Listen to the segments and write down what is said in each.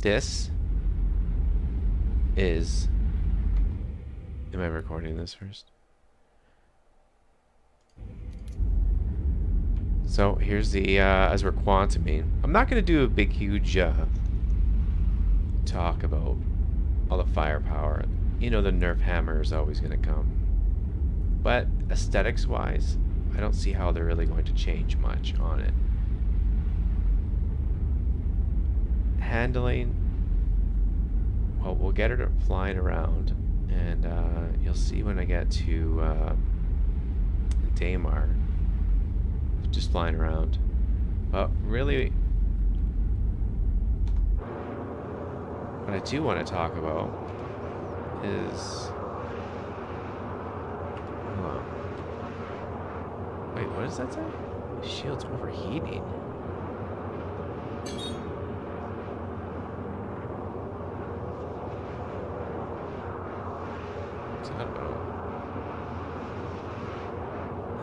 This is... Am I recording this first? So here's the, as we're quantuming. I'm not going to do a big, huge talk about all the firepower. You know the Nerf hammer is always going to come. But aesthetics-wise, I don't see how they're really going to change much on it. Handling, well, we'll get her flying around, and you'll see when I get to Daymar, just flying around. But really, what I do want to talk about is... Hold on. Wait, what does that say? The shield's overheating. What's that about?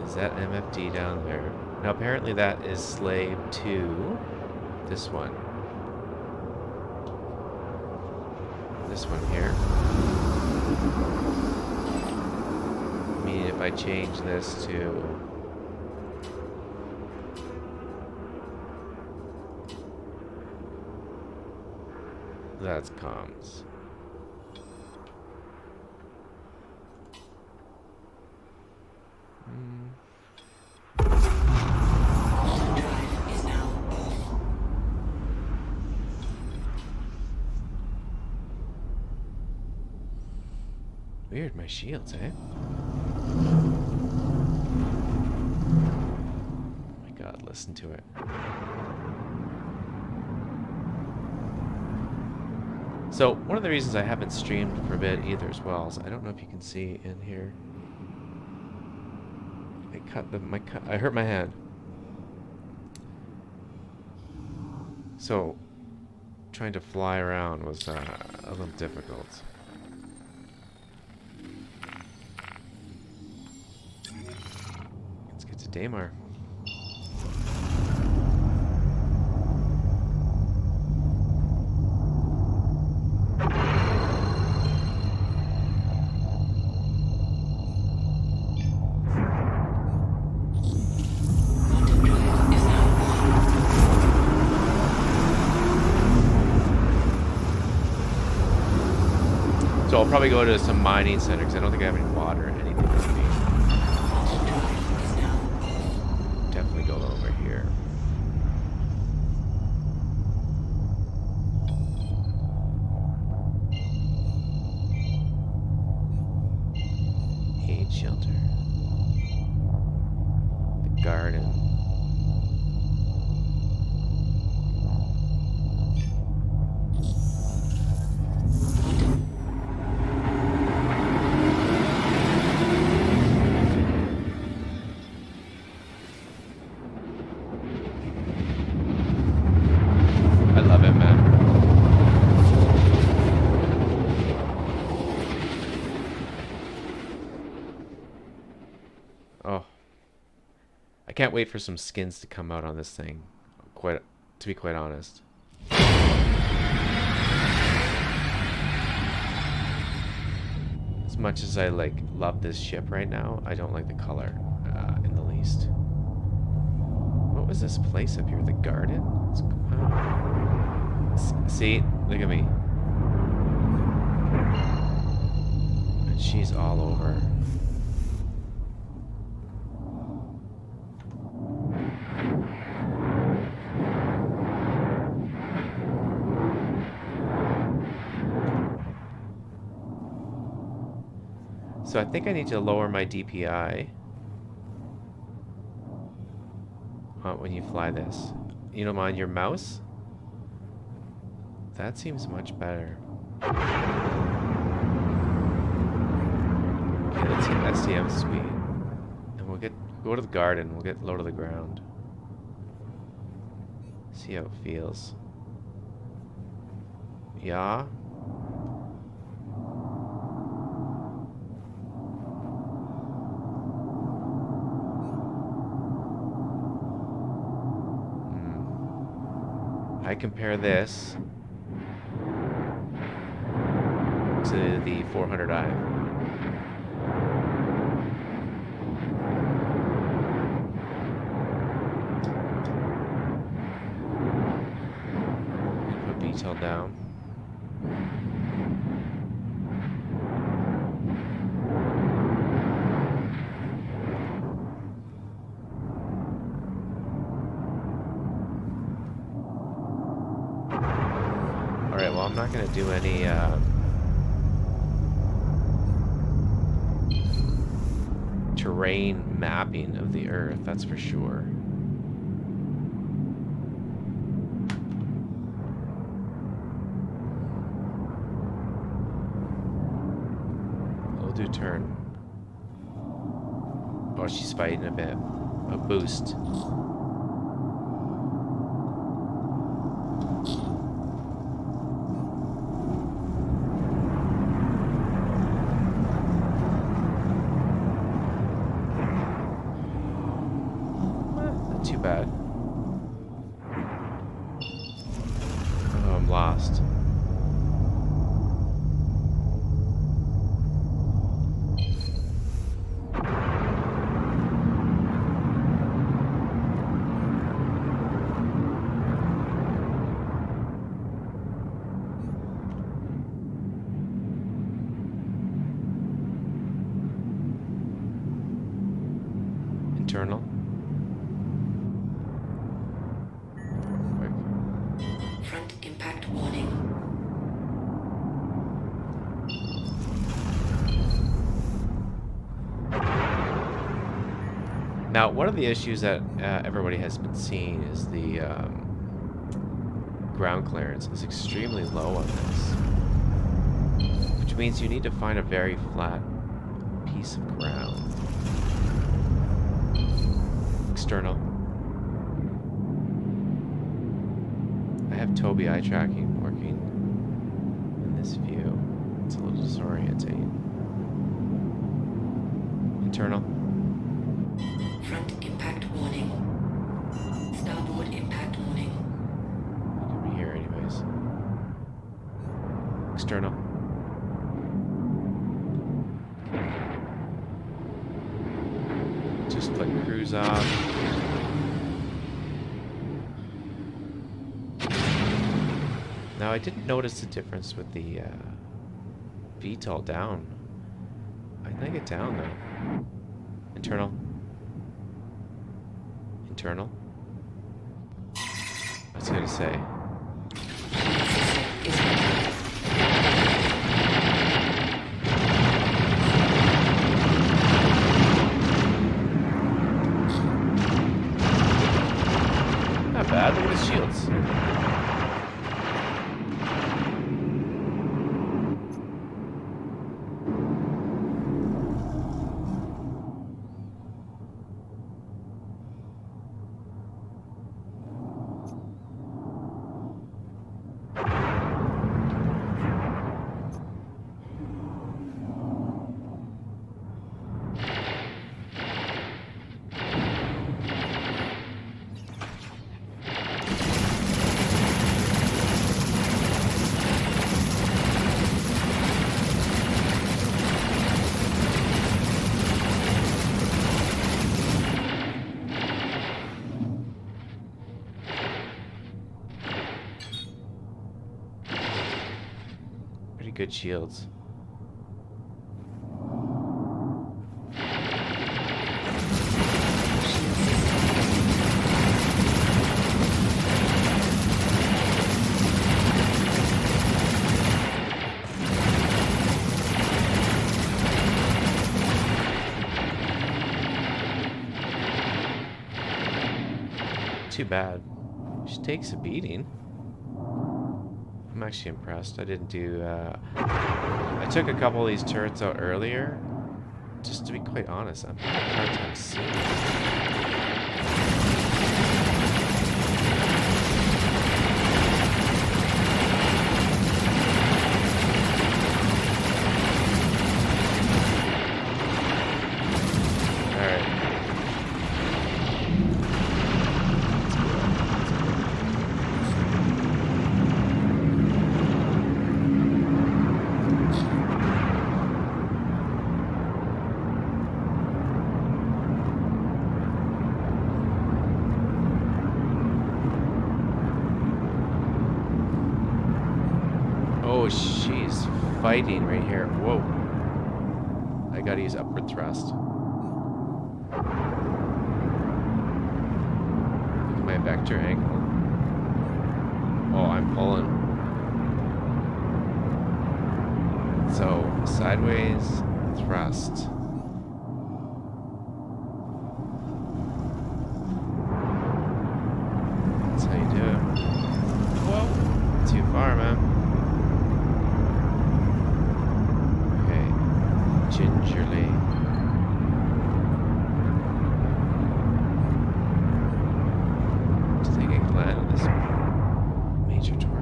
Is that MFD down there? Now apparently that is slave to this one. This one here. Meaning if I change this to... That's comms. Weird, my shields, eh? Oh my god, listen to it. So, one of the reasons I haven't streamed for a bit either as well is I don't know if you can see in here. I hurt my hand. So, trying to fly around was a little difficult. Let's get to Daymar. So I'll probably go to some mining center because I don't think I have any water or anything with me. Definitely go over here. Aid shelter. The garden. Can't wait for some skins to come out on this thing. To be quite honest. As much as I love this ship right now, I don't like the color in the least. What was this place up here? The garden? See, look at me. And she's all over. So I think I need to lower my DPI when you fly this. You don't mind your mouse? That seems much better. Okay, let's hit STM speed. And we'll go to the garden, we'll get low to the ground. See how it feels. Yeah. I compare this to the 400i. Put B-tail down. Alright, well, I'm not going to do any terrain mapping of the Earth, that's for sure. We'll do turn. Oh, she's fighting a bit. A boost. Not too bad. Oh, I'm lost. Internal. Quick. Front impact warning. Now, one of the issues that everybody has been seeing is the ground clearance is extremely low on this, which means you need to find a very flat piece of ground. External. I have Tobii eye tracking working in this view. It's a little disorienting. Internal. Front impact warning. Starboard impact warning. It could be here anyways. External. Just click cruise off. Now I didn't notice the difference with the VTOL down. I think it down though. Internal. Internal. I was gonna say. Not bad, look at his shields. Pretty good shields. Too bad. She takes a beating. I'm actually impressed. I didn't do, I took a couple of these turrets out earlier. Just to be quite honest, I'm having a hard time seeing it. Oh, she's fighting right here. Whoa. I gotta use upward thrust. Look at my vector angle. Oh, I'm pulling. So, sideways thrust. That's how you do it. Whoa. Too far, man. Okay. Gingerly. Do you think I can land on this major torque?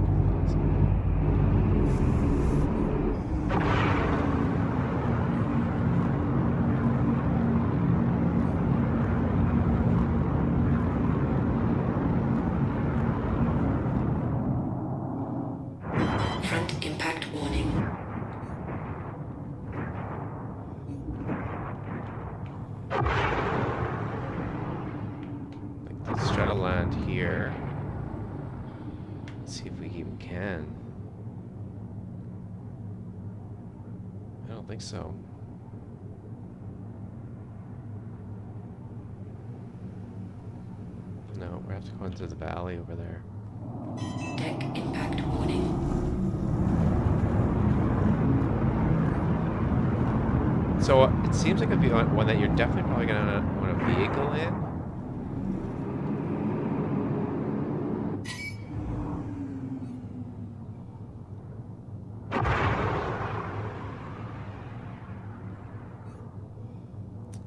Front impact warning. Let's try to land here. Let's see if we even can. I don't think so. No, we have to go into the valley over there. Deck impact warning. So it seems like it'd be one that you're definitely probably gonna want a vehicle in.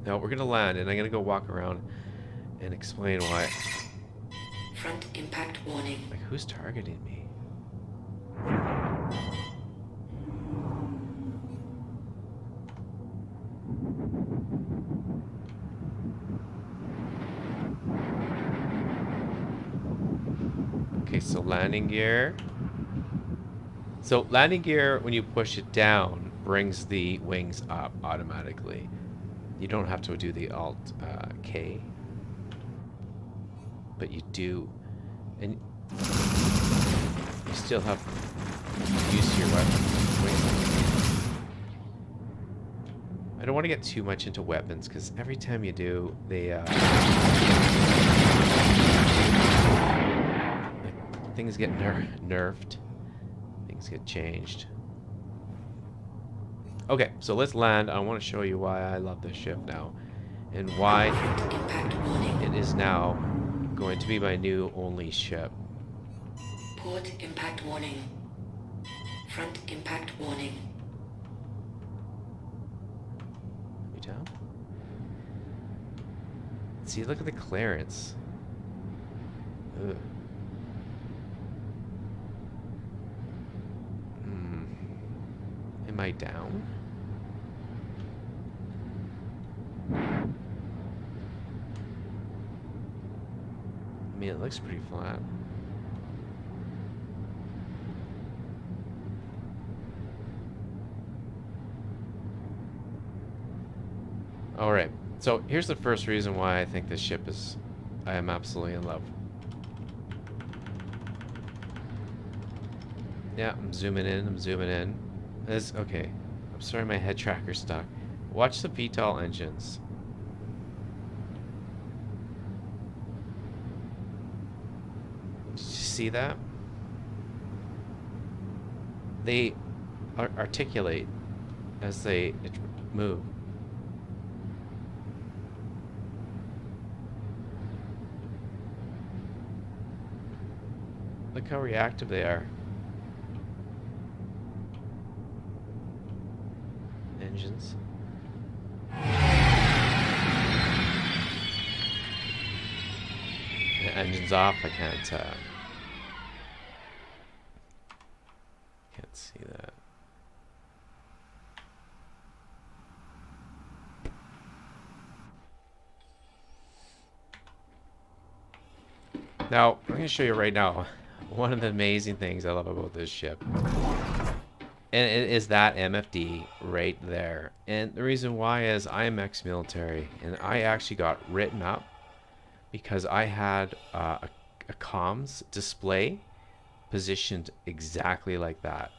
No, we're gonna land, and I'm gonna go walk around and explain why. Front impact warning. Like, who's targeting me? Okay, so landing gear. So landing gear, when you push it down, brings the wings up automatically. You don't have to do the Alt K, but you do, and you still have to use your weapon. I don't want to get too much into weapons because every time you do, they like, things get nerfed. Things get changed. Okay, so let's land. I want to show you why I love this ship now, and why it is now going to be my new only ship. Port impact warning. Front impact warning. You down? See, look at the clearance. Ugh. Am I down? I mean, it looks pretty flat. Alright, so here's the first reason why I think this ship is... I am absolutely in love. Yeah, I'm zooming in, okay, I'm sorry my head tracker's stuck. Watch the VTOL engines. Did you see that? They articulate as they move. Look how reactive they are. Engines. The engine's off. I can't see that. Now, I'm going to show you right now one of the amazing things I love about this ship. And it is that MFD right there. And the reason why is I am ex-military, and I actually got written up because I had a comms display positioned exactly like that.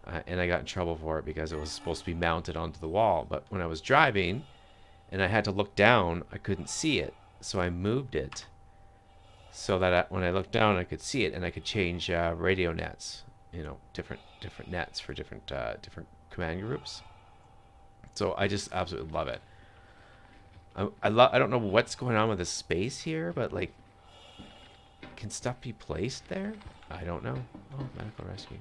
And I got in trouble for it because it was supposed to be mounted onto the wall. But when I was driving and I had to look down, I couldn't see it. So I moved it so that when I looked down, I could see it and I could change radio nets. You know, different nets for different command groups. So I just absolutely love it. I don't know what's going on with the space here, but like, can stuff be placed there? I don't know. Oh, medical rescue.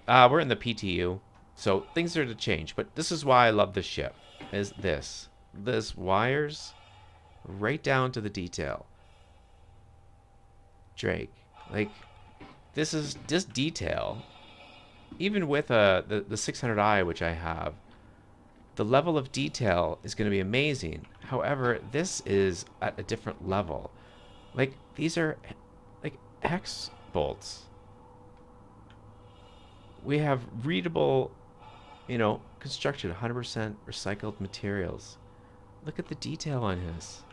We're in the PTU, so things are to change. But this is why I love this ship. Is this wires right down to the detail. Drake, like, this is just detail. Even with the 600i, which I have, the level of detail is going to be amazing. However, this is at a different level. Like, these are like hex bolts. We have readable, construction, 100% recycled materials. Look at the detail on his.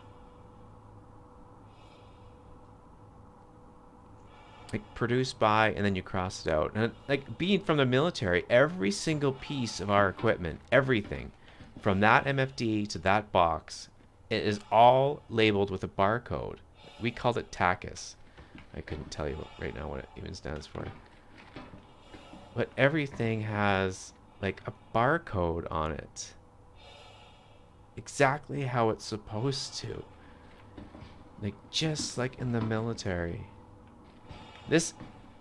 Like, produced by, and then you cross it out. And like, being from the military, every single piece of our equipment, everything, from that MFD to that box, it is all labeled with a barcode. We called it TACUS. I couldn't tell you right now what it even stands for. But everything has like a barcode on it. Exactly how it's supposed to. Like, just like in the military. This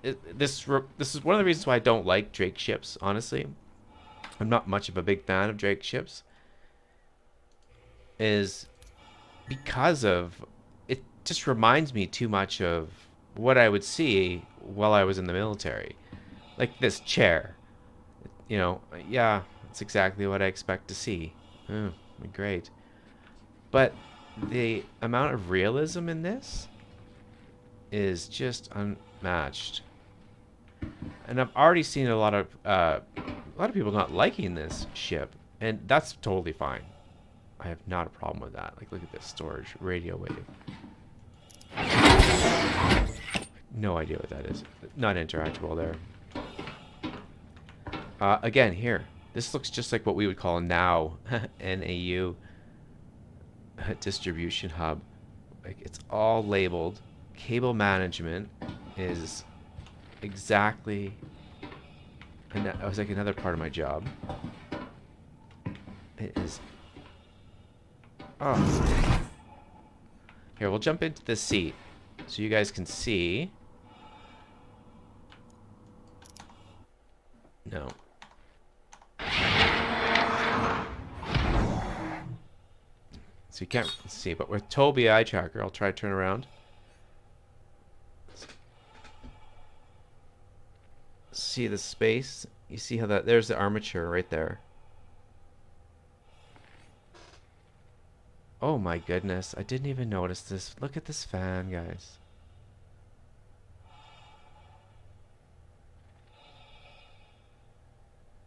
is one of the reasons why I don't like Drake ships, honestly. I'm not much of a big fan of Drake ships. Is because of it just reminds me too much of what I would see while I was in the military. Like this chair. Yeah, it's exactly what I expect to see. Oh, great. But the amount of realism in this is just unmatched. And I've already seen a lot of people not liking this ship, and that's totally fine. I have not a problem with that. Like, look at this storage radio wave. No idea what that is. Not interactable there. Again, here, this looks just like what we would call now NAU distribution hub. Like, it's all labeled. Cable management is exactly, and that was like another part of my job. It is. Oh. Here, we'll jump into this seat so you guys can see. No. So you can't see, but with Toby eye tracker, I'll try to turn around. See the space? You see how there's the armature right there. Oh my goodness, I didn't even notice this. Look at this fan, guys.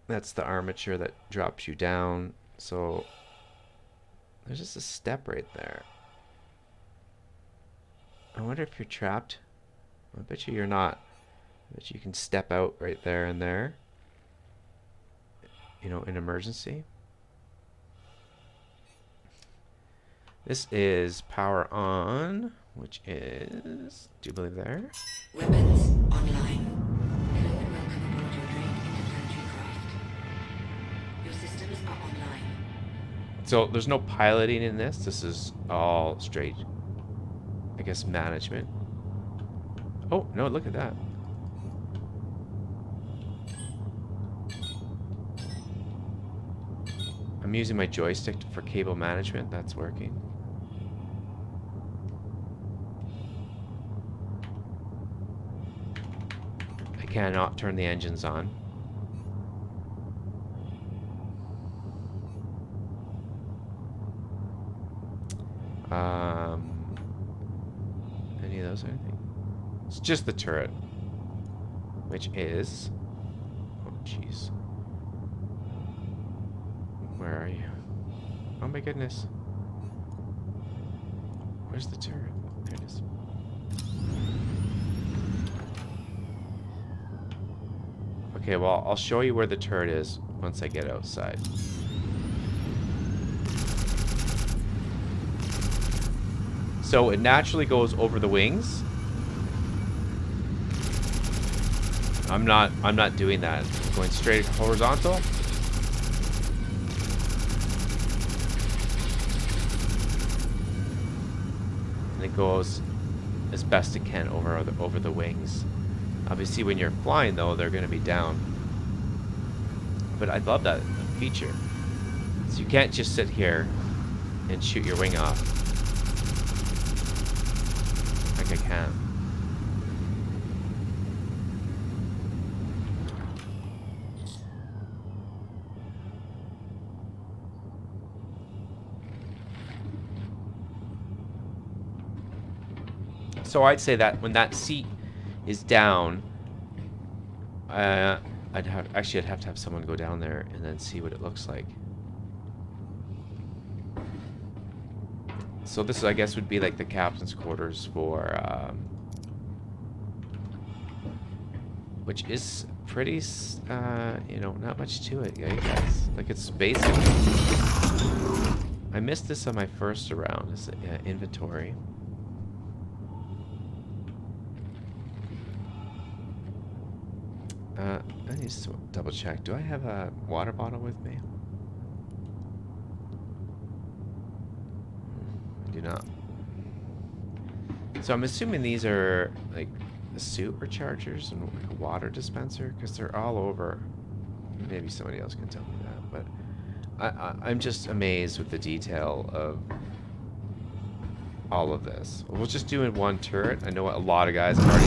That's the armature that drops you down. So there's just a step right there. I wonder if you're trapped. I bet you you're not. I bet you can step out right there and there. In emergency. This is power on, which is, do you believe there? Weapons online. Hello and welcome aboard your Drake interplanetary craft. Your systems are online. So there's no piloting in this. This is all straight, I guess, management. Oh, no, look at that. I'm using my joystick for cable management. That's working. I cannot turn the engines on. Any of those or anything? It's just the turret, which is, oh jeez, where are you? Oh my goodness, where's the turret? There it is. Okay, well, I'll show you where the turret is once I get outside. So it naturally goes over the wings. I'm not doing that. I'm going straight horizontal. And it goes as best it can over the wings. Obviously, when you're flying, though, they're going to be down. But I love that feature. So you can't just sit here and shoot your wing off like I can. So I'd say that when that seat is down, I'd have to have someone go down there and then see what it looks like. So this, I guess, would be like the captain's quarters for, which is pretty, you know, not much to it, yeah, guys. Like, it's basic. I missed this on my first round. Is inventory. I need to double check. Do I have a water bottle with me? I do not. So I'm assuming these are like the suit rechargers and like a water dispenser, because they're all over. Maybe somebody else can tell me that, but I'm just amazed with the detail of all of this. We'll just do in one turret. I know a lot of guys have already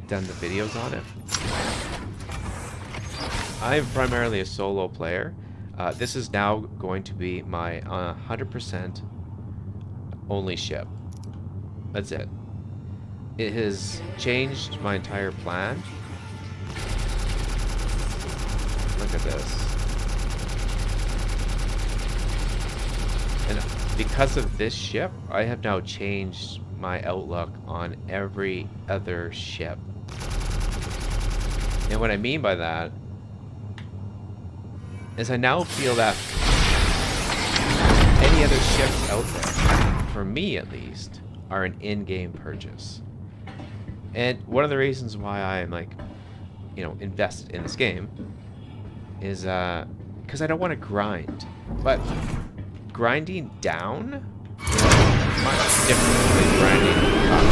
done the videos on it. I'm primarily a solo player. This is now going to be my 100% only ship. That's it. It has changed my entire plan. Look at this. And because of this ship, I have now changed my outlook on every other ship. And what I mean by that is I now feel that any other ships out there, for me at least, are an in-game purchase. And one of the reasons why I'm like, you know, invested in this game is because I don't want to grind. But grinding down is much different than grinding up.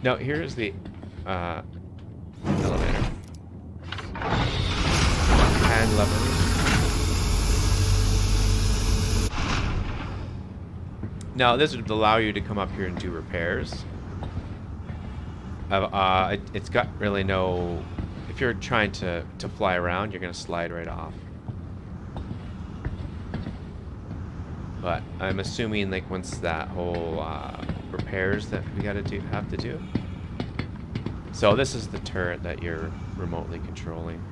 Now here's the elevator. Hand lever. Now this would allow you to come up here and do repairs. It's got really no... If you're trying to fly around, you're going to slide right off. But I'm assuming like once that whole repairs that we have to do. So this is the turret that you're remotely controlling.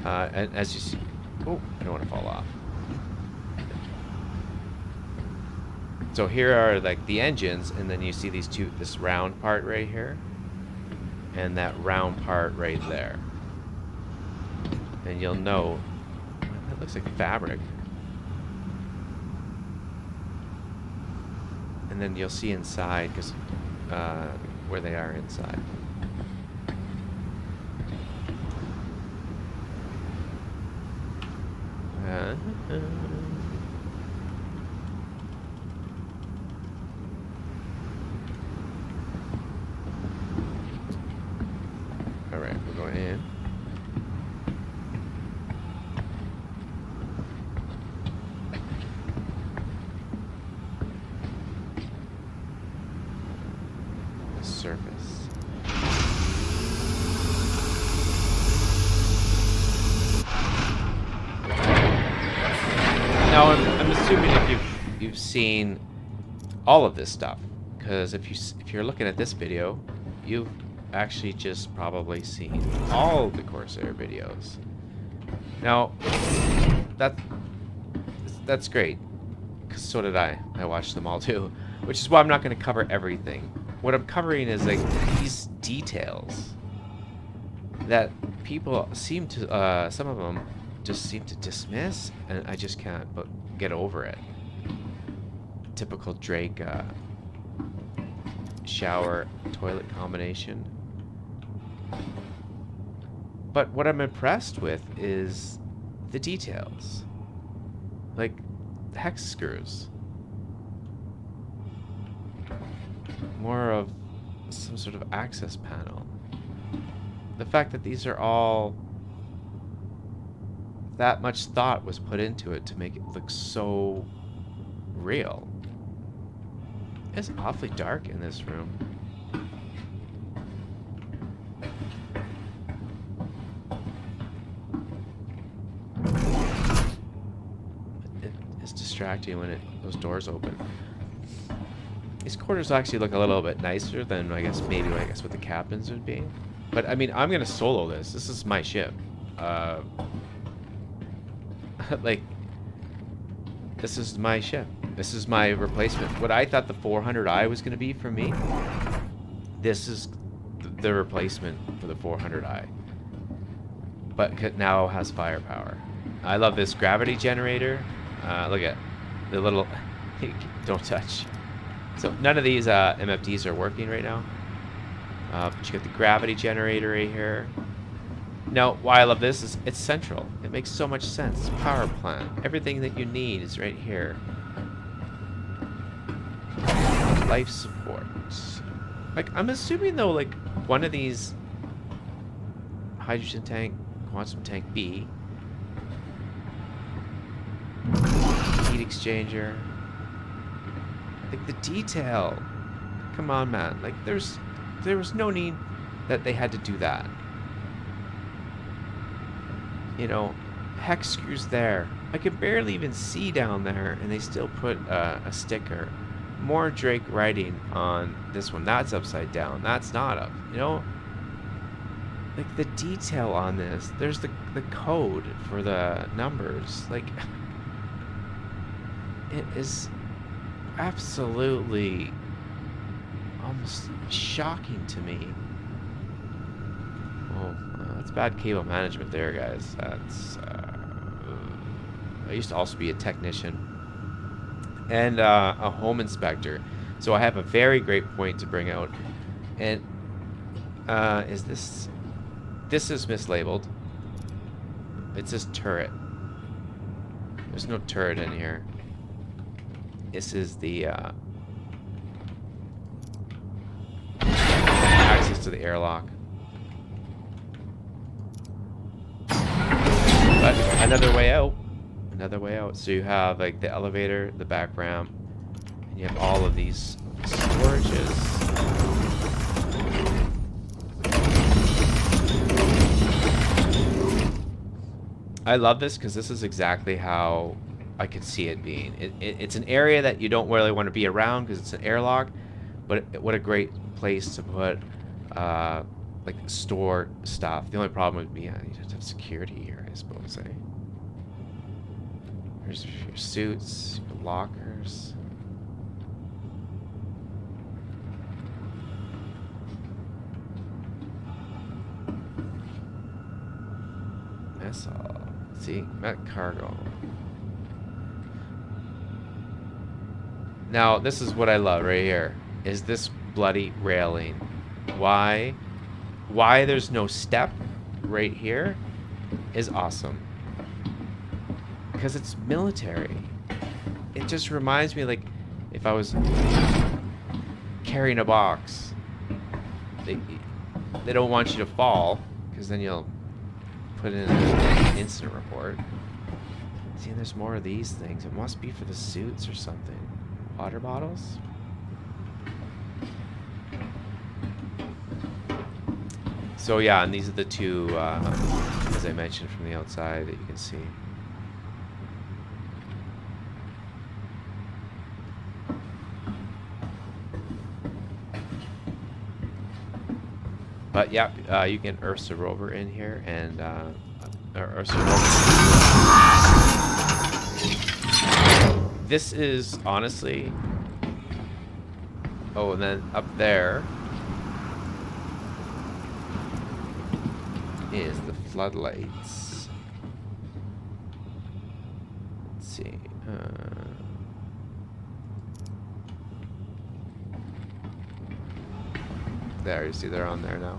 And as you see... Oh, I don't want to fall off. So here are like the engines, and then you see these two, this round part right here, and that round part right there. And you'll know, that looks like fabric. And then you'll see inside, because where they are inside. Alright, we're going in. The surface. Now I'm assuming if you've seen all of this stuff, because if you're looking at this video, you've actually just probably seen all the Corsair videos. Now that's great, because so did I. I watched them all too, which is why I'm not going to cover everything. What I'm covering is like these details that people seem to, some of them just seem to dismiss, and I just can't but get over it. Typical Drake shower toilet combination. But what I'm impressed with is the details. Like hex screws. More of some sort of access panel. The fact that these are all... that much thought was put into it to make it look so real. It's awfully dark in this room. It's distracting when those doors open. These quarters actually look a little bit nicer than I guess what the captain's would be. But I mean, I'm gonna solo this. This is my ship. Like, this is my ship. This is my replacement. What I thought the 400i was gonna be for me, this is the replacement for the 400i. But now has firepower. I love this gravity generator. Look at the little... don't touch. So none of these MFDs are working right now. But you got the gravity generator right here. Now, why I love this is it's central. It makes so much sense. Power plant. Everything that you need is right here. Life support. Like, I'm assuming though, like, one of these hydrogen tank, quantum tank B, heat exchanger. Like, the detail. Come on, man. Like, there was no need that they had to do that. You know, hex screws there. I could barely even see down there, and they still put a sticker. More Drake writing on this one. That's upside down. That's not up. You know, like the detail on this. There's the code for the numbers. Like, it is absolutely almost shocking to me. Oh, that's bad cable management there, guys. That's I used to also be a technician and a home inspector, so I have a very great point to bring out. And is this is mislabeled. It says turret. There's no turret in here. This is the access to the airlock. But another way out. Another way out. So you have like the elevator, the back ramp, and you have all of these storages. I love this because this is exactly how I could see it being. It's an area that you don't really want to be around because it's an airlock, but what a great place to put like store stuff. The only problem would be you have to have security here, I suppose. Eh? There's your suits, your lockers. That's all. See, met cargo. Now, this is what I love right here. Is this bloody railing? Why there's no step right here is awesome. Because it's military. It just reminds me, like, if I was carrying a box. They don't want you to fall, because then you'll put in an incident report. See, there's more of these things. It must be for the suits or something. Water bottles? So yeah, and these are the two, as I mentioned, from the outside that you can see. But yeah, you can Ursa Rover in here, and Ursa Rover. This is honestly. Oh, and then up there. is the floodlights. Let's see. There, you see they're on there now.